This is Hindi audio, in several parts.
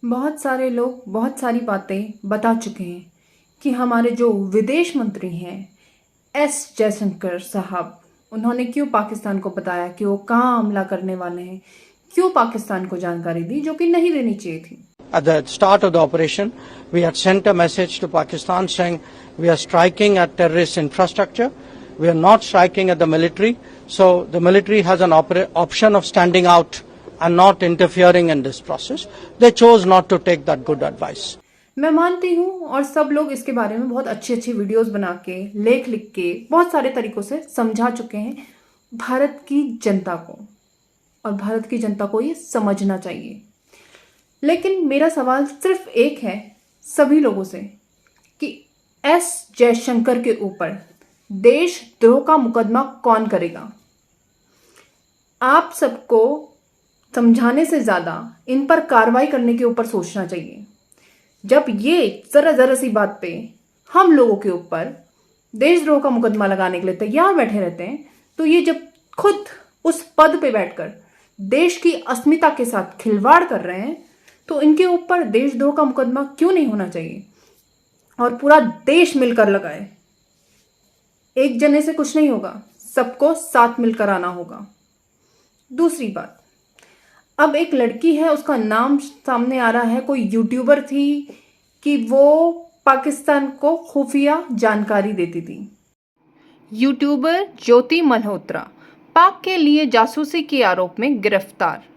बहुत सारे लोग बहुत सारी बातें बता चुके हैं कि हमारे जो विदेश मंत्री हैं एस जयशंकर साहब, उन्होंने क्यों पाकिस्तान को बताया कि वो कहाँ हमला करने वाले हैं, क्यों पाकिस्तान को जानकारी दी जो कि नहीं देनी चाहिए थी। At the start of the operation, we had sent a message to Pakistan saying we are striking at terrorist infrastructure. We are not striking at the military. So the military has an option of standing out and not interfering in this process. They chose not to take that good advice. मैं मानती हूँ और सब लोग इसके बारे में बहुत अच्छी अच्छी वीडियोस बना के, लेख लिख के, बहुत सारे तरीकों से समझा चुके हैं भारत की जनता को, और भारत की जनता को ये समझना चाहिए। लेकिन मेरा सवाल सिर्फ एक है सभी लोगों से कि एस जयशंकर के ऊपर देशद्रोह का मुकदमा कौन करेगा। आप सबको समझाने से ज्यादा इन पर कार्रवाई करने के ऊपर सोचना चाहिए। जब ये जरा सी बात पे हम लोगों के ऊपर देशद्रोह का मुकदमा लगाने के लिए तैयार बैठे रहते हैं, तो ये जब खुद उस पद पे बैठकर देश की अस्मिता के साथ खिलवाड़ कर रहे हैं, तो इनके ऊपर देशद्रोह का मुकदमा क्यों नहीं होना चाहिए और पूरा देश मिलकर लगाए। एक जने से कुछ नहीं होगा, सबको साथ मिलकर आना होगा। दूसरी बात, अब एक लड़की है, उसका नाम सामने आ रहा है, कोई यूट्यूबर थी कि वो पाकिस्तान को खुफिया जानकारी देती थी। यूट्यूबर ज्योति मल्होत्रा पाक के लिए जासूसी के आरोप में गिरफ्तार।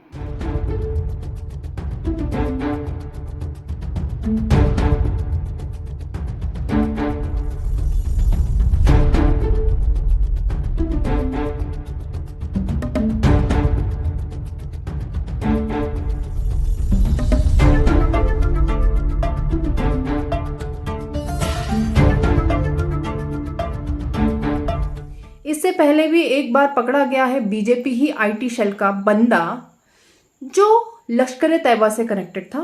इससे पहले भी एक बार पकड़ा गया है बीजेपी ही आईटी सेल का बंदा जो लश्कर तैयबा से कनेक्टेड था।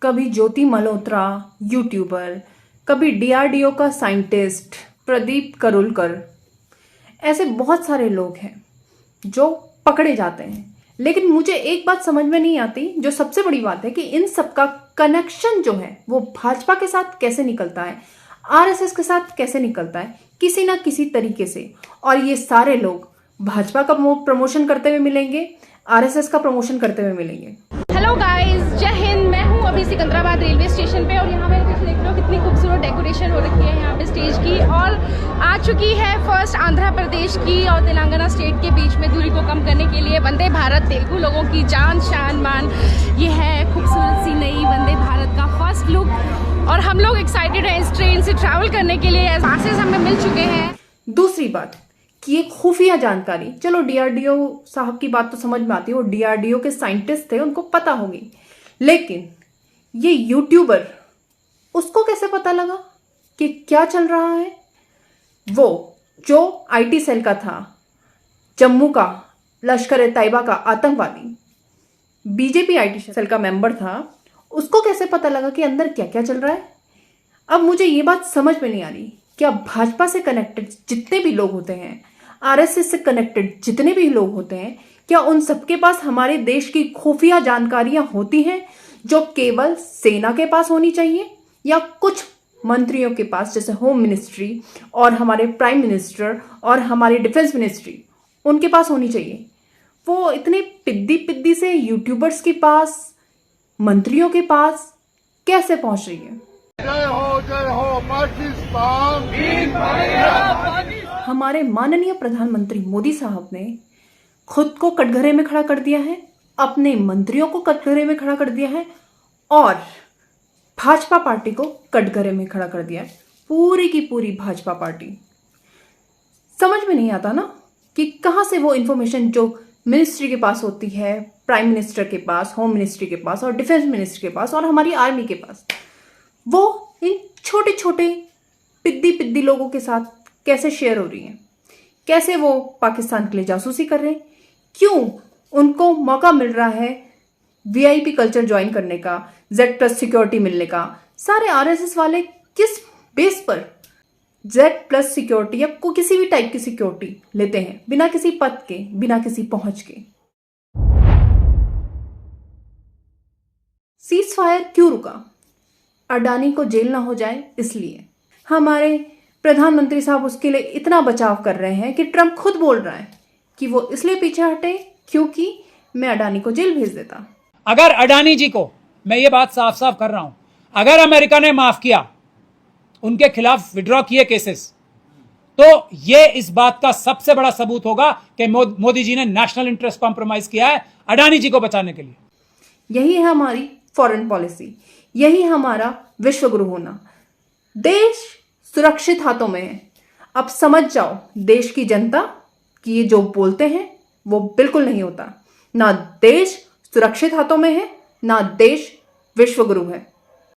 कभी ज्योति मल्होत्रा यूट्यूबर, कभी डीआरडीओ का साइंटिस्ट प्रदीप करुलकर, ऐसे बहुत सारे लोग हैं जो पकड़े जाते हैं। लेकिन मुझे एक बात समझ में नहीं आती, जो सबसे बड़ी बात है कि इन सबका कनेक्शन जो है वो भाजपा के साथ कैसे निकलता है, आरएसएस के साथ कैसे निकलता है, किसी ना किसी तरीके से। और ये सारे लोग भाजपा का प्रमोशन करते हुए मिलेंगे, आरएसएस का प्रमोशन करते हुए मिलेंगे। हेलो गाइस, जय हिंद। मैं हूँ अभी सिकंदराबाद रेलवे स्टेशन पे और यहाँ पे कुछ देख लो कितनी खूबसूरत डेकोरेशन हो रखी है यहाँ पे स्टेज की। और आ चुकी है फर्स्ट आंध्र प्रदेश की और तेलंगाना स्टेट के बीच में दूरी को कम करने के लिए वंदे भारत तेलुगु लोगों की जान शान मान। ये है खूबसूरत सी नई वंदे भारत का फर्स्ट लुक और हम लोग एक्साइटेड हैं इस ट्रेन से ट्रैवल करने के लिए। पासेस हमें मिल चुके हैं। दूसरी बात कि एक खुफिया जानकारी, चलो डीआरडीओ साहब की बात तो समझ में आती है, वो डीआरडीओ के साइंटिस्ट थे, उनको पता होगी। लेकिन ये यूट्यूबर, उसको कैसे पता लगा कि क्या चल रहा है? वो जो आईटी सेल का था, जम्मू का लश्कर तैयबा का आतंकवादी, बीजेपी आईटी सेल का मेंबर था, उसको कैसे पता लगा कि अंदर क्या क्या चल रहा है? अब मुझे ये बात समझ में नहीं आ रही, क्या भाजपा से कनेक्टेड जितने भी लोग होते हैं, आरएसएस से कनेक्टेड जितने भी लोग होते हैं, क्या उन सबके पास हमारे देश की खुफिया जानकारियां होती हैं जो केवल सेना के पास होनी चाहिए, या कुछ मंत्रियों के पास जैसे होम मिनिस्ट्री और हमारे प्राइम मिनिस्टर और हमारी डिफेंस मिनिस्ट्री, उनके पास होनी चाहिए? वो इतने पिद्दी से यूट्यूबर्स के पास, मंत्रियों के पास कैसे पहुंच रही है? जय हो पाकिस्तान। हमारे माननीय प्रधानमंत्री मोदी साहब ने खुद को कटघरे में खड़ा कर दिया है, अपने मंत्रियों को कटघरे में खड़ा कर दिया है और भाजपा पार्टी को कटघरे में खड़ा कर दिया है। पूरी की पूरी भाजपा पार्टी। समझ में नहीं आता ना कि कहां से वो इंफॉर्मेशन जो मिनिस्ट्री के पास होती है, प्राइम मिनिस्टर के पास, होम मिनिस्ट्री के पास और डिफेंस मिनिस्ट्री के पास और हमारी आर्मी के पास, वो इन छोटे छोटे पिद्दी लोगों के साथ कैसे शेयर हो रही है? कैसे वो पाकिस्तान के लिए जासूसी कर रहे हैं? क्यों उनको मौका मिल रहा है वीआईपी कल्चर ज्वाइन करने का, Z+ सिक्योरिटी मिलने का? सारे आरएसएस वाले किस बेस पर Z+ सिक्योरिटी या किसी भी टाइप की सिक्योरिटी लेते हैं, बिना किसी पद के, बिना किसी पहुंच के। सीज फायर क्यों रुका? अडानी को जेल ना हो जाए इसलिए। हमारे प्रधानमंत्री साहब उसके लिए इतना बचाव कर रहे हैं कि ट्रंप खुद बोल रहा है कि वो इसलिए पीछे हटे क्योंकि मैं अडानी को जेल भेज देता। अगर अडानी जी को, मैं ये बात साफ साफ कर रहा हूं, अगर अमेरिका ने माफ किया, उनके खिलाफ विड्रॉ किए केसेस, तो ये इस बात का सबसे बड़ा सबूत होगा कि मोदी जी ने नेशनल इंटरेस्ट कॉम्प्रोमाइज किया है अडानी जी को बचाने के लिए। यही है हमारी फॉरेन पॉलिसी, यही हमारा विश्व गुरु होना। देश सुरक्षित हाथों में है। अब समझ जाओ देश की जनता कि ये जो बोलते हैं वो बिल्कुल नहीं होता। ना देश सुरक्षित हाथों में है, ना देश विश्व गुरु है।